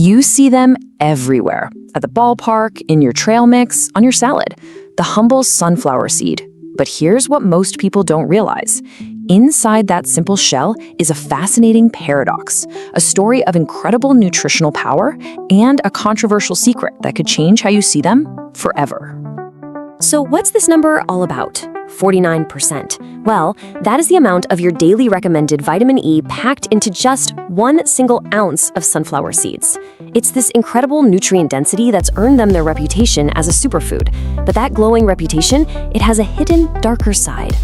You see them everywhere, at the ballpark, in your trail mix, on your salad. The humble sunflower seed. But here's what most people don't realize. Inside that simple shell is a fascinating paradox, a story of incredible nutritional power and a controversial secret that could change how you see them forever. So what's this number all about? 49%. Well, that is the amount of your daily recommended vitamin E packed into just 1 single ounce of sunflower seeds. It's this incredible nutrient density that's earned them their reputation as a superfood. But that glowing reputation, it has a hidden, darker side.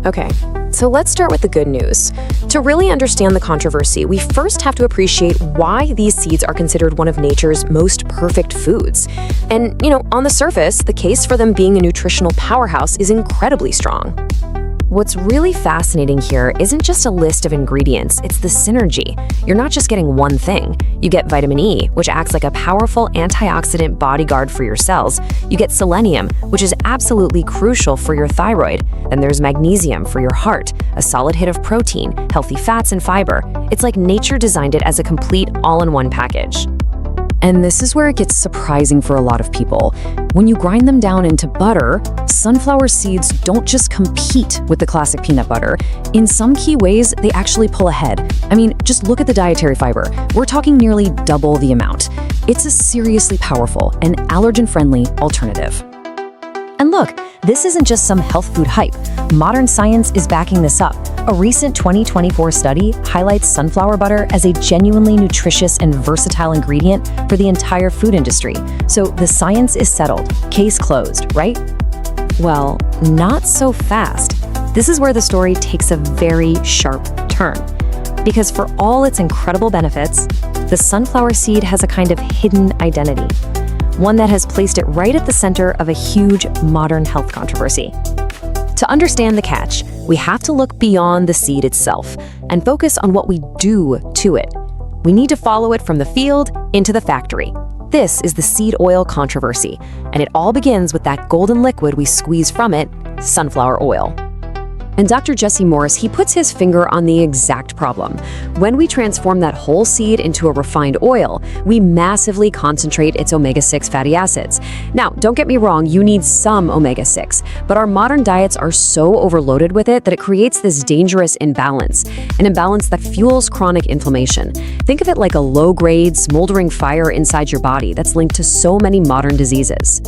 Okay, so let's start with the good news. To really understand the controversy, we first have to appreciate why these seeds are considered one of nature's most perfect foods. And, on the surface, the case for them being a nutritional powerhouse is incredibly strong. What's really fascinating here isn't just a list of ingredients, it's the synergy. You're not just getting one thing. You get vitamin E, which acts like a powerful antioxidant bodyguard for your cells. You get selenium, which is absolutely crucial for your thyroid. Then there's magnesium for your heart, a solid hit of protein, healthy fats, and fiber. It's like nature designed it as a complete all-in-one package. And this is where it gets surprising for a lot of people. When you grind them down into butter, sunflower seeds don't just compete with the classic peanut butter. In some key ways, they actually pull ahead. I mean, just look at the dietary fiber. We're talking nearly double the amount. It's a seriously powerful and allergen-friendly alternative. And look, this isn't just some health food hype. Modern science is backing this up. A recent 2024 study highlights sunflower butter as a genuinely nutritious and versatile ingredient for the entire food industry. So the science is settled. Case closed, right? Well, not so fast. This is where the story takes a very sharp turn. Because for all its incredible benefits, the sunflower seed has a kind of hidden identity. One that has placed it right at the center of a huge modern health controversy. To understand the catch, we have to look beyond the seed itself and focus on what we do to it. We need to follow it from the field into the factory. This is the seed oil controversy, and it all begins with that golden liquid we squeeze from it, sunflower oil. And Dr. Jesse Morris, he puts his finger on the exact problem. When we transform that whole seed into a refined oil, we massively concentrate its omega-6 fatty acids. Now, don't get me wrong, you need some omega-6, but our modern diets are so overloaded with it that it creates this dangerous imbalance, an imbalance that fuels chronic inflammation. Think of it like a low-grade, smoldering fire inside your body that's linked to so many modern diseases.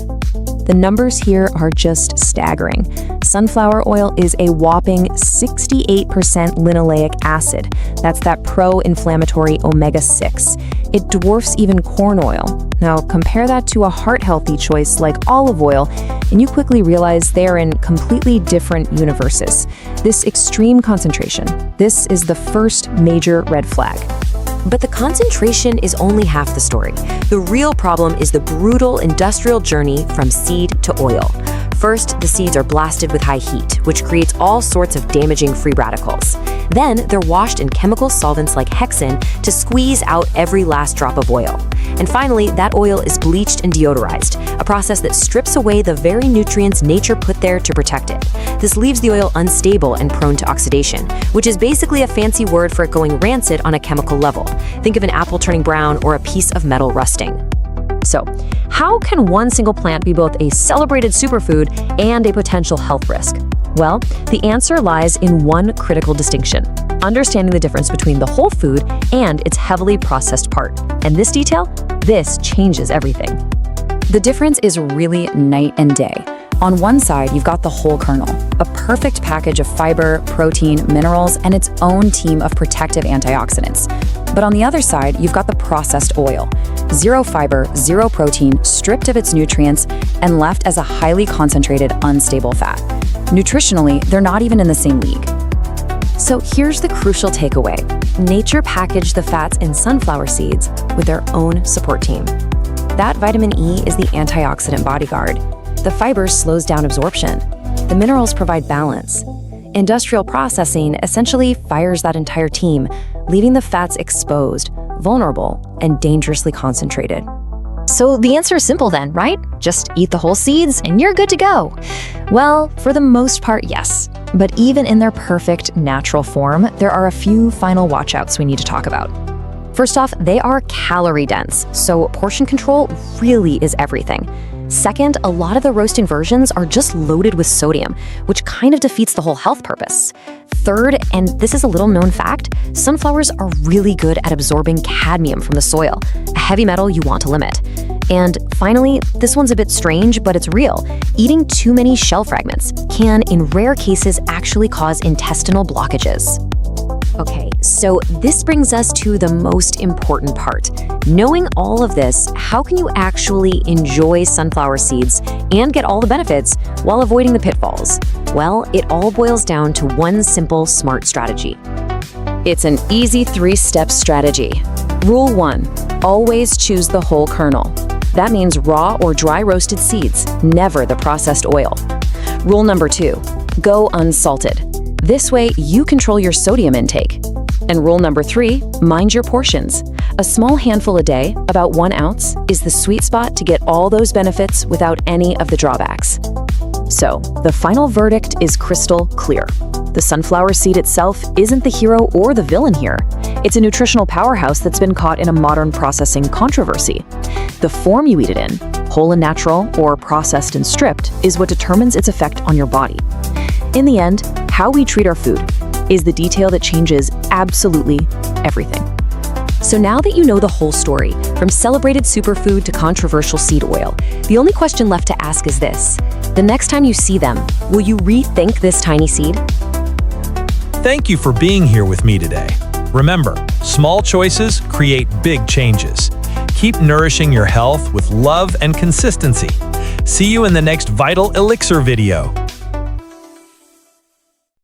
The numbers here are just staggering. Sunflower oil is a whopping 68% linoleic acid. That's that pro-inflammatory omega-6. It dwarfs even corn oil. Now, compare that to a heart-healthy choice like olive oil, and you quickly realize they are in completely different universes. This extreme concentration, this is the first major red flag. But the concentration is only half the story. The real problem is the brutal industrial journey from seed to oil. First, the seeds are blasted with high heat, which creates all sorts of damaging free radicals. Then, they're washed in chemical solvents like hexane to squeeze out every last drop of oil. And finally, that oil is bleached and deodorized, a process that strips away the very nutrients nature put there to protect it. This leaves the oil unstable and prone to oxidation, which is basically a fancy word for it going rancid on a chemical level. Think of an apple turning brown or a piece of metal rusting. So, how can one single plant be both a celebrated superfood and a potential health risk? Well, the answer lies in one critical distinction: understanding the difference between the whole food and its heavily processed part. And this detail, this changes everything. The difference is really night and day. On one side, you've got the whole kernel, a perfect package of fiber, protein, minerals, and its own team of protective antioxidants. But on the other side, you've got the processed oil. Zero fiber, zero protein, stripped of its nutrients, and left as a highly concentrated, unstable fat. Nutritionally, they're not even in the same league. So here's the crucial takeaway. Nature packaged the fats in sunflower seeds with their own support team. That vitamin E is the antioxidant bodyguard. The fiber slows down absorption. The minerals provide balance. Industrial processing essentially fires that entire team, leaving the fats exposed, vulnerable, and dangerously concentrated. So the answer is simple then, right? Just eat the whole seeds and you're good to go. Well, for the most part, yes. But even in their perfect natural form, there are a few final watch-outs we need to talk about. First off, they are calorie dense, so portion control really is everything. Second, a lot of the roasting versions are just loaded with sodium, which kind of defeats the whole health purpose. Third, and this is a little known fact, sunflowers are really good at absorbing cadmium from the soil, a heavy metal you want to limit. And finally, this one's a bit strange, but it's real. Eating too many shell fragments can, in rare cases, actually cause intestinal blockages. Okay, so this brings us to the most important part. Knowing all of this, how can you actually enjoy sunflower seeds and get all the benefits while avoiding the pitfalls? Well, it all boils down to one simple, smart strategy. It's an easy 3-step strategy. Rule 1, always choose the whole kernel. That means raw or dry roasted seeds, never the processed oil. Rule number 2, go unsalted. This way, you control your sodium intake. And rule number 3, mind your portions. A small handful a day, about 1 ounce, is the sweet spot to get all those benefits without any of the drawbacks. So, the final verdict is crystal clear. The sunflower seed itself isn't the hero or the villain here. It's a nutritional powerhouse that's been caught in a modern processing controversy. The form you eat it in, whole and natural or processed and stripped, is what determines its effect on your body. In the end, how we treat our food is the detail that changes absolutely everything. So now that you know the whole story, from celebrated superfood to controversial seed oil, the only question left to ask is this: the next time you see them, will you rethink this tiny seed? Thank you for being here with me today. Remember, small choices create big changes. Keep nourishing your health with love and consistency. See you in the next Vital Elixir video.